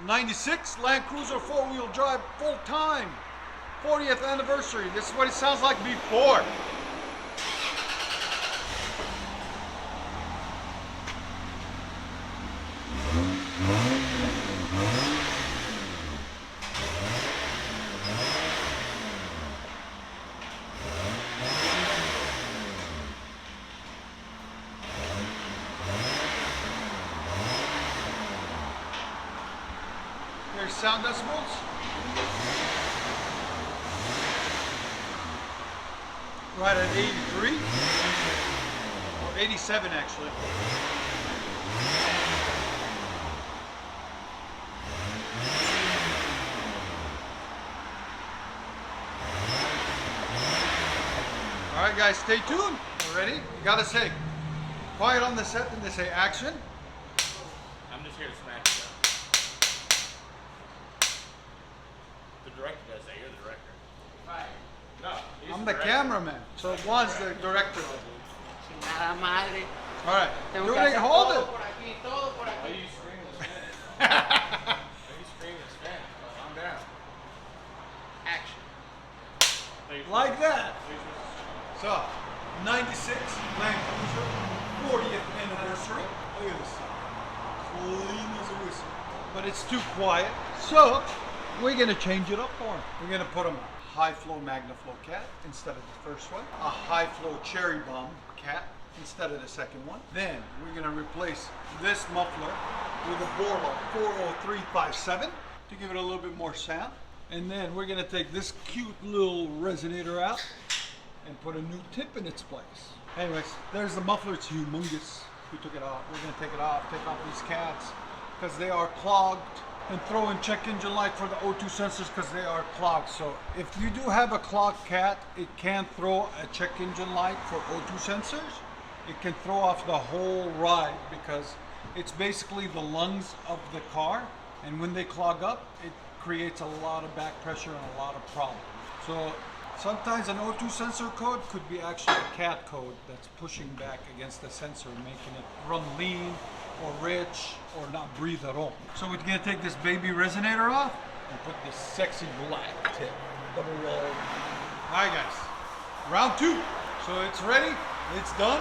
'96 Land Cruiser 4-wheel drive full time. 40th anniversary. This is what it sounds like before. There's sound decibels. Right at 83 or 87 actually. All right, guys, stay tuned. You ready? You gotta say quiet on the set and they say action. I'm just here to smash it up. The director does that. You're the director. Right. No. I'm the cameraman, so Juan's the director. Nada madre. All right. Tengo Do que it. hacer Hold todo it. por aquí, todo por Why are aquí. you screaming in Spanish? Why are you screaming in Spanish? Calm down. Action. Like that. So, 96 Land Cruiser 40th anniversary. Look at this. Clean as a whistle. But it's too quiet. So, we're going to change it up for him. We're going to put him a high flow Magnaflow cat instead of the first one. A high flow Cherry Bomb cat instead of the second one. Then we're going to replace this muffler with a BORLA 40357 to give it a little bit more sound. And then we're going to take this cute little resonator out and put a new tip in its place. Anyways, there's the muffler. It's humongous. We took it off. We're going to take it off, take off these cats because they are clogged, and throw in check engine light for the O2 sensors because they are clogged. So if you do have a clogged cat, it can throw a check engine light for O2 sensors. It can throw off the whole ride because it's basically the lungs of the car, and when they clog up, it creates a lot of back pressure and a lot of problems. So sometimes an O2 sensor code could be actually a cat code that's pushing back against the sensor, making it run lean or rich or not breathe at all. So we're gonna take this baby resonator off and put this sexy black tip, double wall. All right, guys, round two. So it's ready, it's done,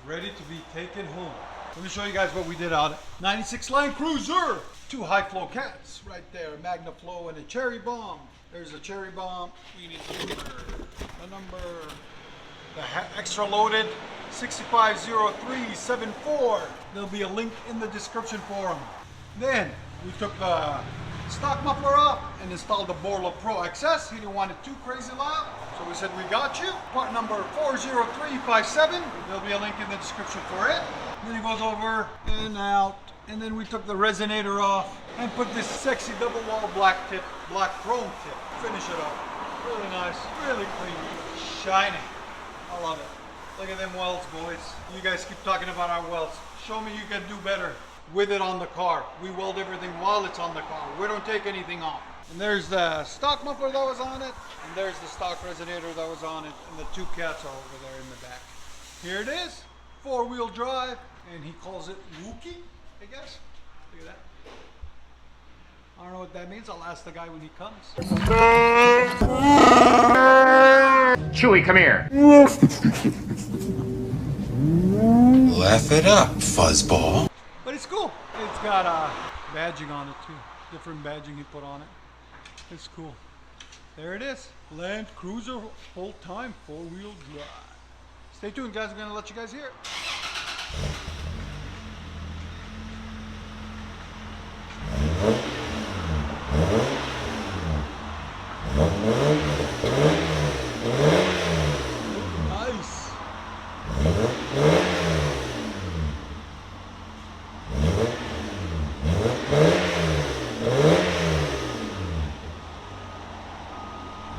ready to be taken home. Let me show you guys what we did on it. 96 Land Cruiser, two high flow cats right there, Magnaflow and a Cherry Bomb. There's a Cherry Bomb. We need the number, the extra loaded 650374. There'll be a link in the description for them. Then we took the stock muffler off and installed the BORLA Pro XS. He didn't want it too crazy loud, so we said we got you. Part number 40357. There'll be a link in the description for it. Then he goes over and out. And then we took the resonator off and put this sexy double wall black tip, black chrome tip. Finish it up. Really nice, really clean, shiny. I love it. Look at them welds, boys. You guys keep talking about our welds. Show me you can do better with it on the car. We weld everything while it's on the car. We don't take anything off. And there's the stock muffler that was on it, and there's the stock resonator that was on it, and the two cats are over there in the back. Here it is, 4-wheel drive, and he calls it Wookie, I guess. Look at that. I don't know what that means. I'll ask the guy when he comes. Chewie, come here. Laugh it up, fuzzball. But it's cool. It's got badging on it too. Different badging he put on it. It's cool. There it is. Land Cruiser full-time 4-wheel drive. Stay tuned, guys. We're going to let you guys hear it. Nice.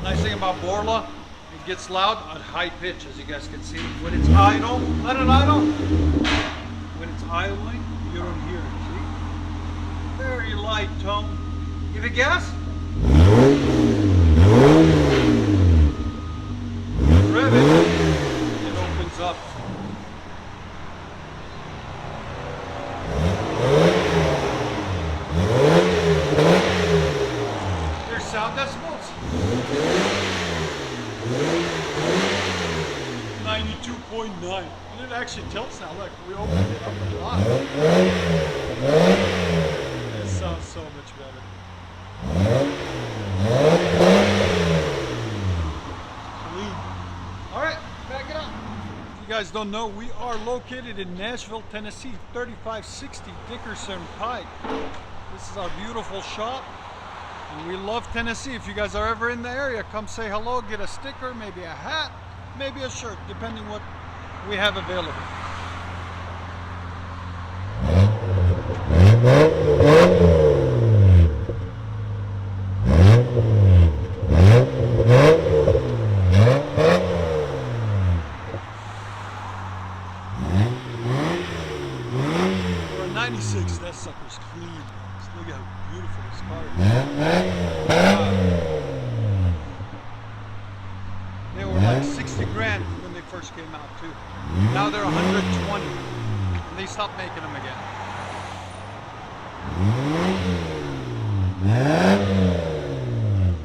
Nice thing about BORLA, it gets loud at high pitch, as you guys can see. When it's idle, let it idle. When it's idling, you don't hear it, see? Very light tone. Give it gas. Rev it, it opens up. sound decibels? 92.9. And it actually tilts now. Look, we opened it up a lot. It sounds so much better. Clean. Alright, back it up. If you guys don't know, we are located in Nashville, Tennessee, 3560 Dickerson Pike. This is our beautiful shop. And we love Tennessee. If you guys are ever in the area, come say hello, get a sticker, maybe a hat, maybe a shirt, depending what we have available. For a 96, that sucker's clean. Just look how beautiful this car is. They were like 60 grand when they first came out too. Now they're 120. And they stopped making them again.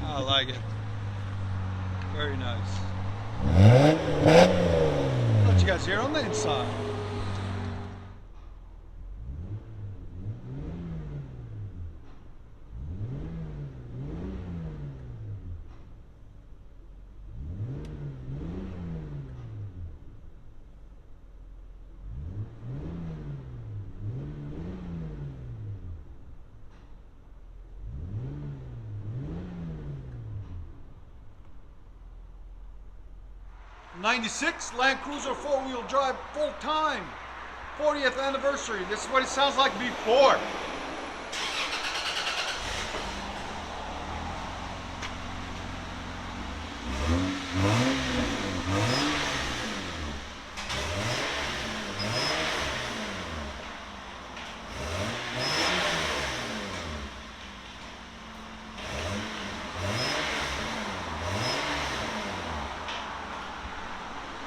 I like it. Very nice. Let you guys hear on the inside. '96 Land Cruiser 4-wheel drive full time. 40th anniversary. This is what it sounds like before.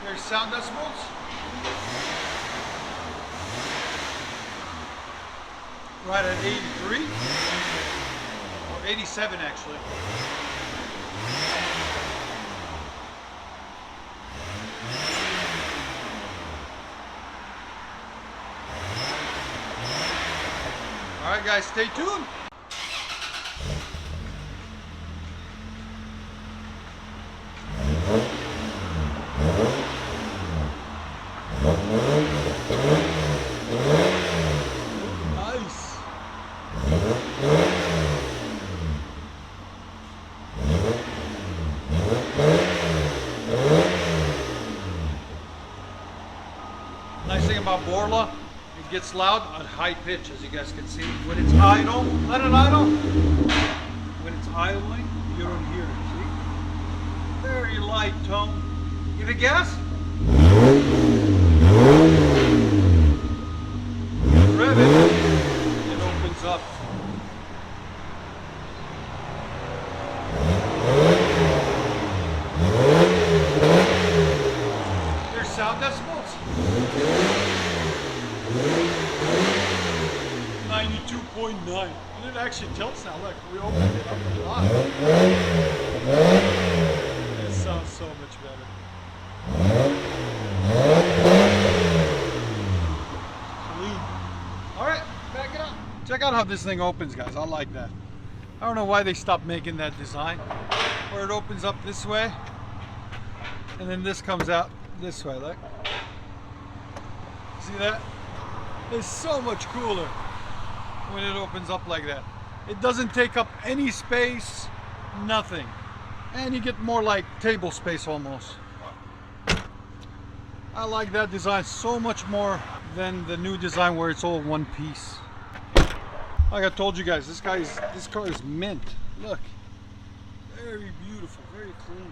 There's sound decibels. Right at 83 or 87 actually. All right guys, stay tuned. Nice. Nice thing about BORLA, it gets loud at high pitch, as you guys can see. When it's idle, let it idle. When it's idling, you don't hear it, see? Very light tone. Give it gas. Rev it, it opens up. There's sound decibels. 92.9. And it actually tilts now. Look, we opened it up a lot. It sounds so much better. Clean. Alright, back it up. Check out how this thing opens, guys. I like that. I don't know why they stopped making that design. Where it opens up this way. And then this comes out this way, look. See that? It's so much cooler when it opens up like that. It doesn't take up any space, nothing. And you get more like table space almost. I like that design so much more than the new design where it's all one piece. Like I told you guys, this car is mint. Look, very beautiful, very clean.